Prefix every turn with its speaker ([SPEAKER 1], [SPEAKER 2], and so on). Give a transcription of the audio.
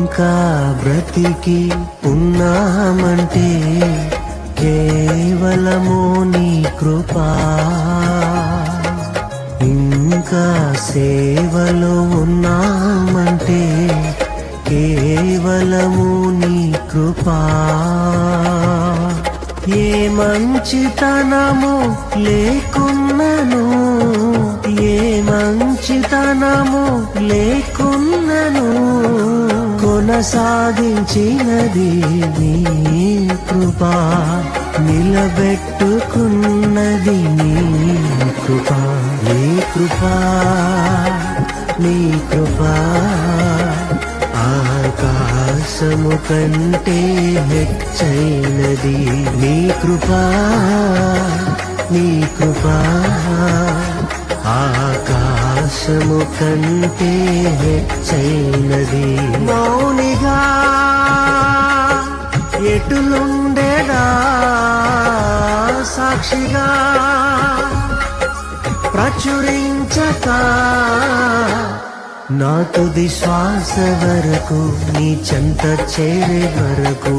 [SPEAKER 1] ఇంకా బ్రతికి ఉన్నామంటే కేవలము నీ కృపా, ఇంకా సేవలో ఉన్నామంటే కేవలము నీ కృపా. ఏ మంచితనము లేకున్నను, ఏ మంచితనము లేకున్నను, కొనసాగించినది నీ కృపా, నిలబెట్టుకున్నది నీ కృపా. నీ కృపా, నీ కృపా ఆకాశము కంటే హెచ్చైనది. నీ కృపా, నీ కృపా ఆకాశము కంటే హెచ్చైనది. మౌనిగా ఎటులుండేదా సాక్షిగా ప్రచురించక, నా తుది శ్వాస వరకు నీ చెంత చేరే వరకు